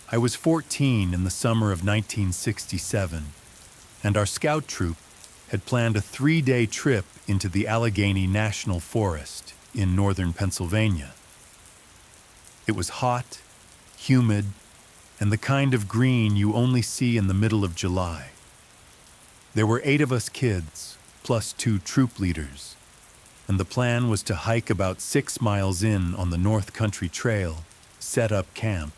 I was 14 in the summer of 1967, and our scout troop had planned a 3-day trip into the Allegheny National Forest in northern Pennsylvania. It was hot, humid, and the kind of green you only see in the middle of July. There were 8 of us kids, plus 2 troop leaders, and the plan was to hike about 6 miles in on the North Country Trail, set up camp,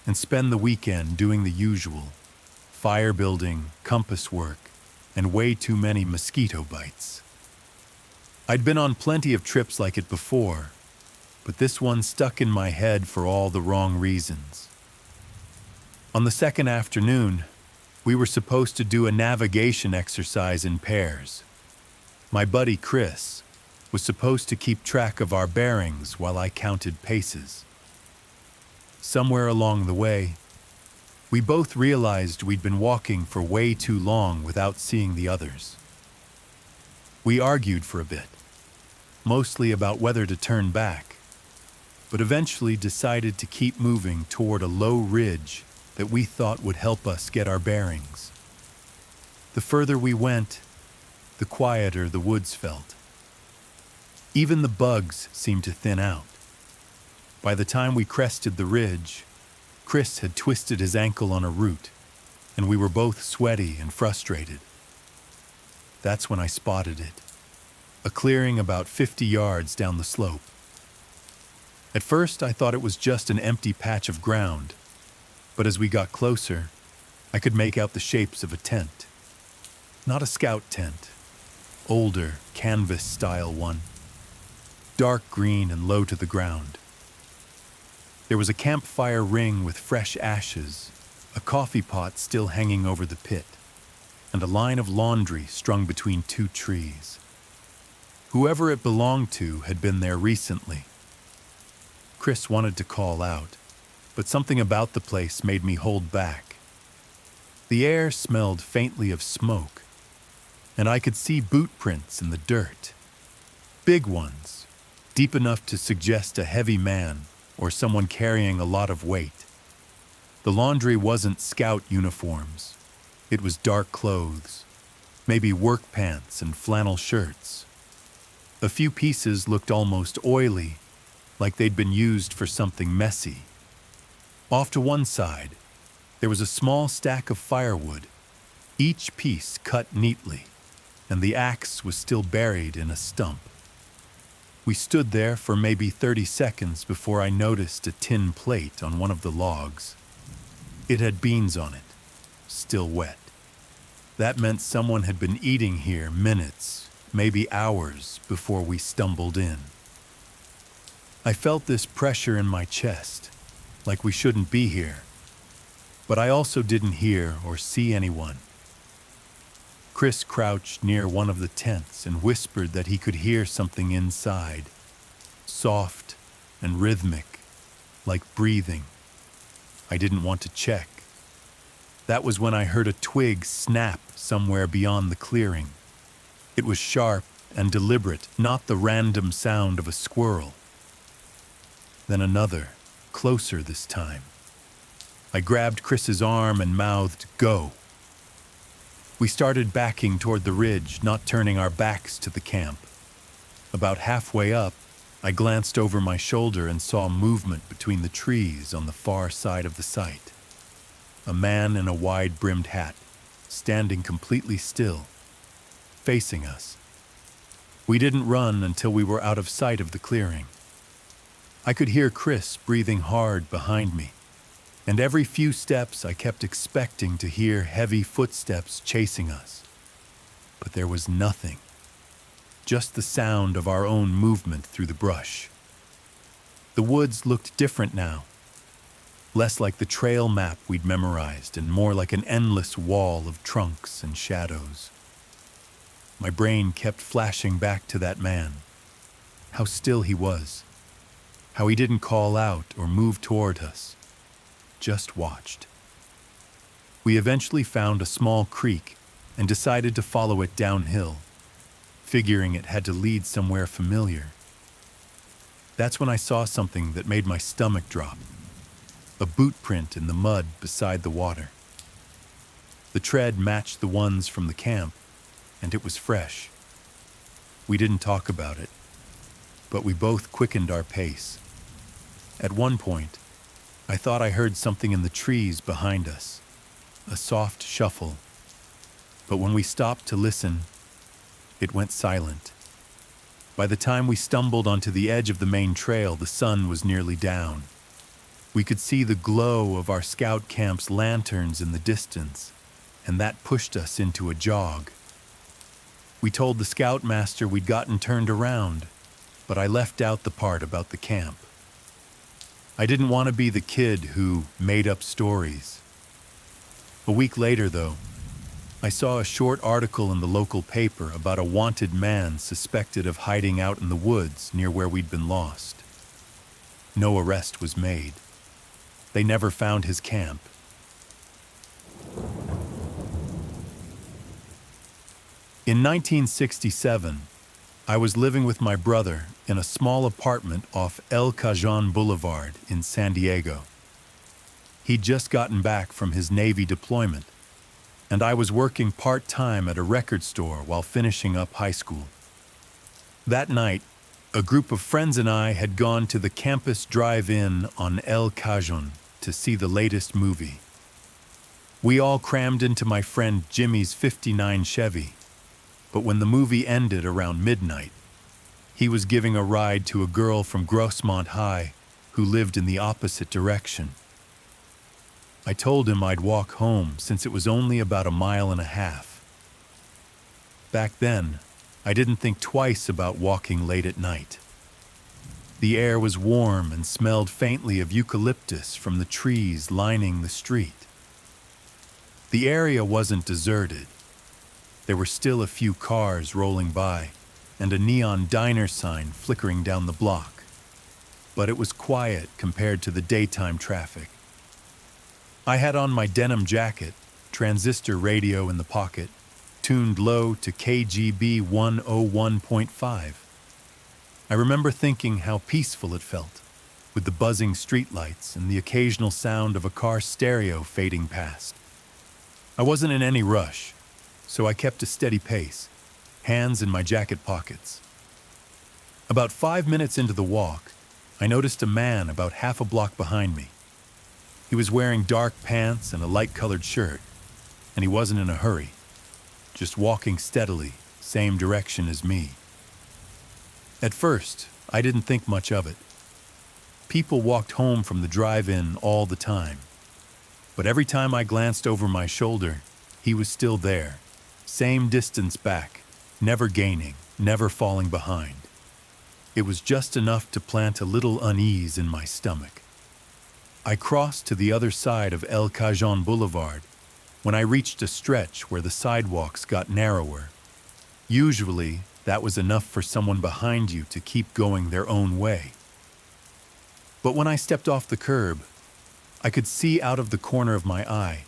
and spend the weekend doing the usual: fire building, compass work, and way too many mosquito bites. I'd been on plenty of trips like it before, but this one stuck in my head for all the wrong reasons. On the second afternoon, we were supposed to do a navigation exercise in pairs. My buddy Chris was supposed to keep track of our bearings while I counted paces. Somewhere along the way, we both realized we'd been walking for way too long without seeing the others. We argued for a bit, mostly about whether to turn back, but eventually decided to keep moving toward a low ridge that we thought would help us get our bearings. The further we went, the quieter the woods felt. Even the bugs seemed to thin out. By the time we crested the ridge, Chris had twisted his ankle on a root, and we were both sweaty and frustrated. That's when I spotted it, a clearing about 50 yards down the slope. At first, I thought it was just an empty patch of ground, but as we got closer, I could make out the shapes of a tent. Not a scout tent, older, canvas-style one, dark green and low to the ground. There was a campfire ring with fresh ashes, a coffee pot still hanging over the pit, and a line of laundry strung between 2 trees. Whoever it belonged to had been there recently. Chris wanted to call out, but something about the place made me hold back. The air smelled faintly of smoke, and I could see boot prints in the dirt. Big ones, deep enough to suggest a heavy man or someone carrying a lot of weight. The laundry wasn't scout uniforms. It was dark clothes, maybe work pants and flannel shirts. A few pieces looked almost oily, like they'd been used for something messy. Off to one side, there was a small stack of firewood, each piece cut neatly, and the axe was still buried in a stump. We stood there for maybe 30 seconds before I noticed a tin plate on one of the logs. It had beans on it, still wet. That meant someone had been eating here minutes, maybe hours, before we stumbled in. I felt this pressure in my chest, like we shouldn't be here, but I also didn't hear or see anyone. Chris crouched near one of the tents and whispered that he could hear something inside, soft and rhythmic, like breathing. I didn't want to check. That was when I heard a twig snap somewhere beyond the clearing. It was sharp and deliberate, not the random sound of a squirrel. Then another, closer this time. I grabbed Chris's arm and mouthed, "Go." We started backing toward the ridge, not turning our backs to the camp. About halfway up, I glanced over my shoulder and saw movement between the trees on the far side of the site. A man in a wide-brimmed hat, standing completely still, facing us. We didn't run until we were out of sight of the clearing. I could hear Chris breathing hard behind me, and every few steps I kept expecting to hear heavy footsteps chasing us. But there was nothing, just the sound of our own movement through the brush. The woods looked different now, less like the trail map we'd memorized and more like an endless wall of trunks and shadows. My brain kept flashing back to that man, how still he was, how he didn't call out or move toward us, just watched. We eventually found a small creek and decided to follow it downhill, figuring it had to lead somewhere familiar. That's when I saw something that made my stomach drop. a boot print in the mud beside the water. The tread matched the ones from the camp, and it was fresh. We didn't talk about it, but we both quickened our pace. At one point, I thought I heard something in the trees behind us, a soft shuffle. But when we stopped to listen, it went silent. By the time we stumbled onto the edge of the main trail, the sun was nearly down. We could see the glow of our scout camp's lanterns in the distance, and that pushed us into a jog. We told the scoutmaster we'd gotten turned around, but I left out the part about the camp. I didn't want to be the kid who made up stories. A week later, though, I saw a short article in the local paper about a wanted man suspected of hiding out in the woods near where we'd been lost. No arrest was made. They never found his camp. In 1967, I was living with my brother in a small apartment off El Cajon Boulevard in San Diego. He'd just gotten back from his Navy deployment, and I was working part-time at a record store while finishing up high school. That night, a group of friends and I had gone to the campus drive-in on El Cajon to see the latest movie. We all crammed into my friend Jimmy's '59 Chevy, but when the movie ended around midnight, he was giving a ride to a girl from Grossmont High who lived in the opposite direction. I told him I'd walk home since it was only about 1.5 miles. Back then, I didn't think twice about walking late at night. The air was warm and smelled faintly of eucalyptus from the trees lining the street. The area wasn't deserted. There were still a few cars rolling by and a neon diner sign flickering down the block, but it was quiet compared to the daytime traffic. I had on my denim jacket, transistor radio in the pocket, tuned low to KGB 101.5. I remember thinking how peaceful it felt, with the buzzing streetlights and the occasional sound of a car stereo fading past. I wasn't in any rush, so I kept a steady pace, hands in my jacket pockets. About 5 minutes into the walk, I noticed a man about half a block behind me. He was wearing dark pants and a light-colored shirt, and he wasn't in a hurry, just walking steadily, same direction as me. At first, I didn't think much of it. People walked home from the drive-in all the time, but every time I glanced over my shoulder, he was still there, same distance back, never gaining, never falling behind. It was just enough to plant a little unease in my stomach. I crossed to the other side of El Cajon Boulevard when I reached a stretch where the sidewalks got narrower. Usually, that was enough for someone behind you to keep going their own way. But when I stepped off the curb, I could see out of the corner of my eye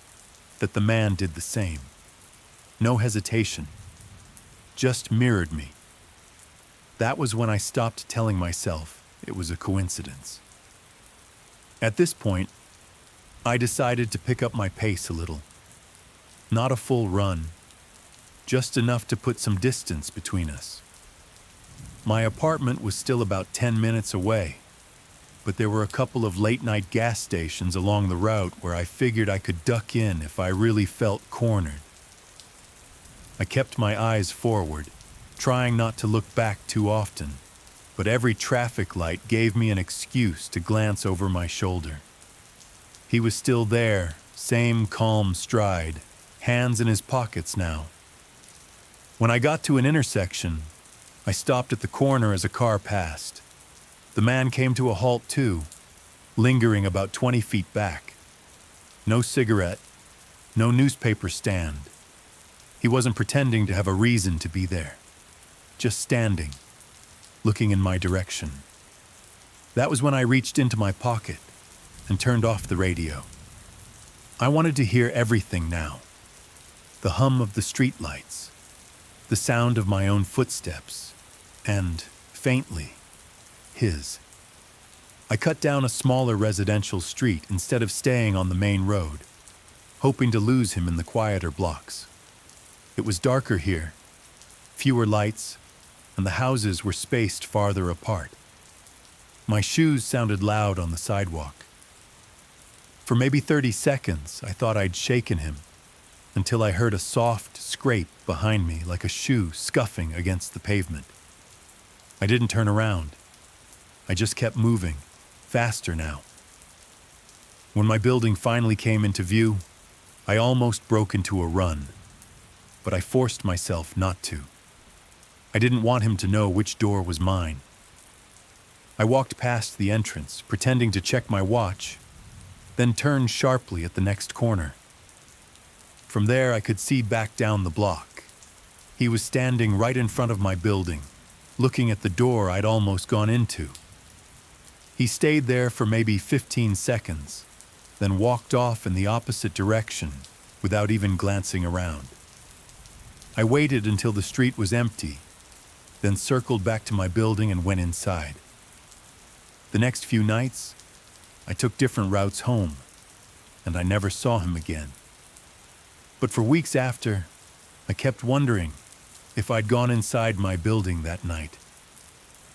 that the man did the same. No hesitation, just mirrored me. That was when I stopped telling myself it was a coincidence. At this point, I decided to pick up my pace a little. Not a full run, just enough to put some distance between us. My apartment was still about 10 minutes away, but there were a couple of late-night gas stations along the route where I figured I could duck in if I really felt cornered. I kept my eyes forward, trying not to look back too often, but every traffic light gave me an excuse to glance over my shoulder. He was still there, same calm stride, hands in his pockets now. When I got to an intersection, I stopped at the corner as a car passed. The man came to a halt too, lingering about 20 feet back. No cigarette, no newspaper stand. He wasn't pretending to have a reason to be there, just standing, looking in my direction. That was when I reached into my pocket and turned off the radio. I wanted to hear everything now. The hum of the streetlights, the sound of my own footsteps, and, faintly, his. I cut down a smaller residential street instead of staying on the main road, hoping to lose him in the quieter blocks. It was darker here, fewer lights, and the houses were spaced farther apart. My shoes sounded loud on the sidewalk. For maybe 30 seconds, I thought I'd shaken him, until I heard a soft scrape behind me like a shoe scuffing against the pavement. I didn't turn around. I just kept moving, faster now. When my building finally came into view, I almost broke into a run, but I forced myself not to. I didn't want him to know which door was mine. I walked past the entrance, pretending to check my watch, then turned sharply at the next corner. From there, I could see back down the block. He was standing right in front of my building, looking at the door I'd almost gone into. He stayed there for maybe 15 seconds, then walked off in the opposite direction without even glancing around. I waited until the street was empty, then circled back to my building and went inside. The next few nights, I took different routes home, and I never saw him again. But for weeks after, I kept wondering if I'd gone inside my building that night.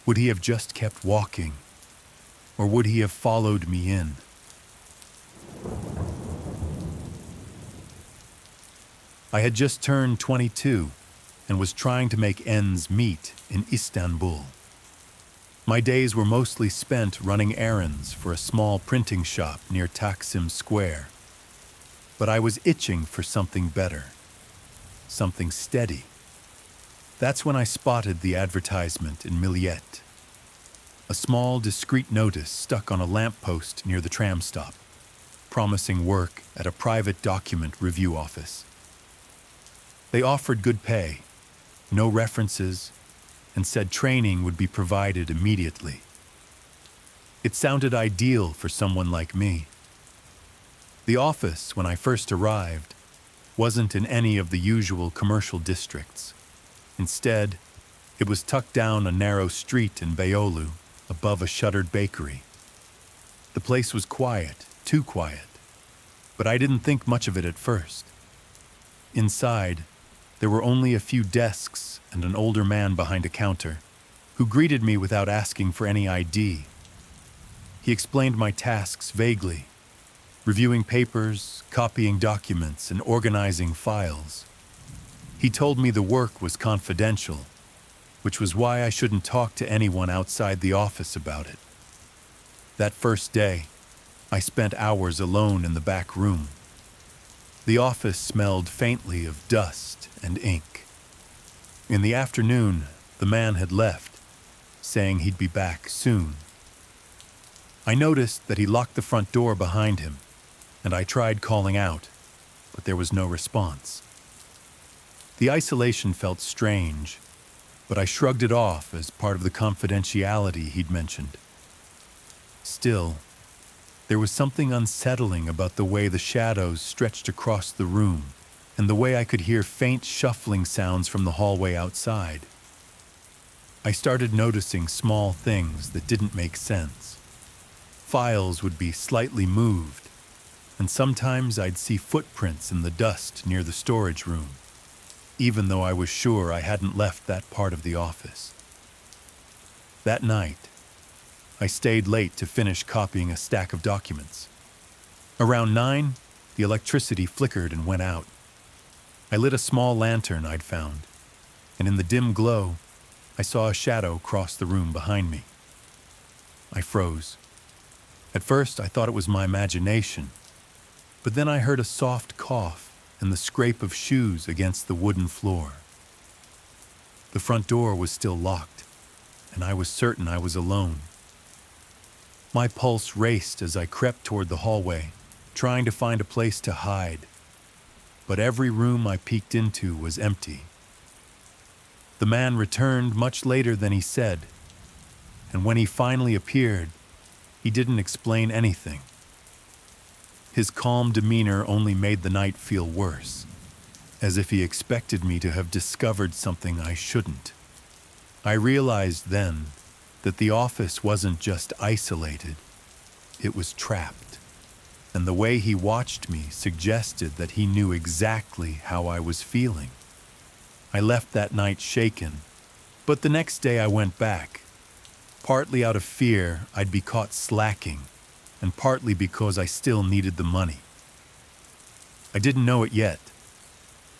Would he have just kept walking, or would he have followed me in? I had just turned 22 and was trying to make ends meet in Istanbul. My days were mostly spent running errands for a small printing shop near Taksim Square. But I was itching for something better, something steady. That's when I spotted the advertisement in Millet, a small, discreet notice stuck on a lamppost near the tram stop, promising work at a private document review office. They offered good pay, no references, and said training would be provided immediately. It sounded ideal for someone like me. The office, when I first arrived, wasn't in any of the usual commercial districts. Instead, it was tucked down a narrow street in Beyoğlu, above a shuttered bakery. The place was quiet, too quiet, but I didn't think much of it at first. Inside, there were only a few desks and an older man behind a counter, who greeted me without asking for any ID. He explained my tasks vaguely, reviewing papers, copying documents, and organizing files. He told me the work was confidential, which was why I shouldn't talk to anyone outside the office about it. That first day, I spent hours alone in the back room. The office smelled faintly of dust and ink. In the afternoon, the man had left, saying he'd be back soon. I noticed that he locked the front door behind him, and I tried calling out, but there was no response. The isolation felt strange, but I shrugged it off as part of the confidentiality he'd mentioned. Still, there was something unsettling about the way the shadows stretched across the room, and the way I could hear faint shuffling sounds from the hallway outside. I started noticing small things that didn't make sense. Files would be slightly moved, and sometimes I'd see footprints in the dust near the storage room, even though I was sure I hadn't left that part of the office. That night, I stayed late to finish copying a stack of documents. Around 9, the electricity flickered and went out. I lit a small lantern I'd found, and in the dim glow, I saw a shadow cross the room behind me. I froze. At first, I thought it was my imagination, but then I heard a soft cough and the scrape of shoes against the wooden floor. The front door was still locked, and I was certain I was alone. My pulse raced as I crept toward the hallway, trying to find a place to hide. But every room I peeked into was empty. The man returned much later than he said, and when he finally appeared, he didn't explain anything. His calm demeanor only made the night feel worse, as if he expected me to have discovered something I shouldn't. I realized then that the office wasn't just isolated, it was trapped. And the way he watched me suggested that he knew exactly how I was feeling. I left that night shaken, but the next day I went back, partly out of fear I'd be caught slacking, and partly because I still needed the money. I didn't know it yet,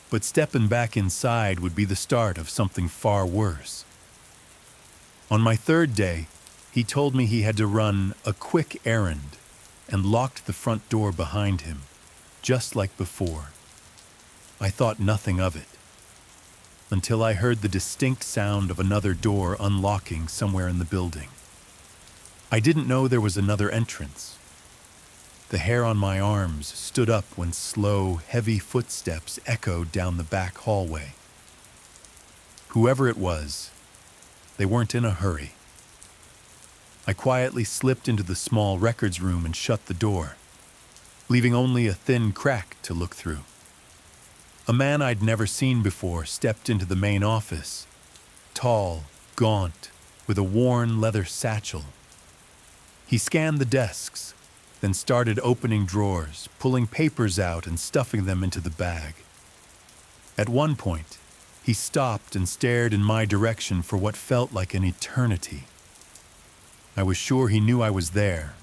but stepping back inside would be the start of something far worse. On my third day, he told me he had to run a quick errand and locked the front door behind him, just like before. I thought nothing of it, until I heard the distinct sound of another door unlocking somewhere in the building. I didn't know there was another entrance. The hair on my arms stood up when slow, heavy footsteps echoed down the back hallway. Whoever it was, they weren't in a hurry. I quietly slipped into the small records room and shut the door, leaving only a thin crack to look through. A man I'd never seen before stepped into the main office, tall, gaunt, with a worn leather satchel. He scanned the desks, then started opening drawers, pulling papers out and stuffing them into the bag. At one point, he stopped and stared in my direction for what felt like an eternity. I was sure he knew I was there,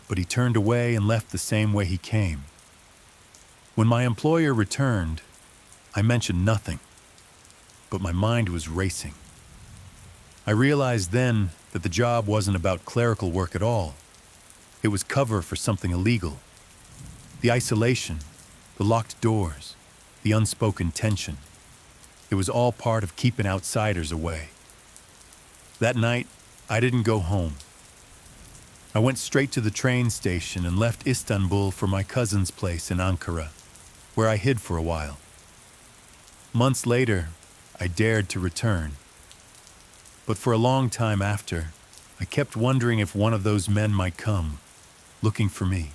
but he turned away and left the same way he came. When my employer returned, I mentioned nothing, but my mind was racing. I realized then that the job wasn't about clerical work at all. It was cover for something illegal. The isolation, the locked doors, the unspoken tension. It was all part of keeping outsiders away. That night, I didn't go home. I went straight to the train station and left Istanbul for my cousin's place in Ankara, where I hid for a while. Months later, I dared to return. But for a long time after, I kept wondering if one of those men might come, looking for me.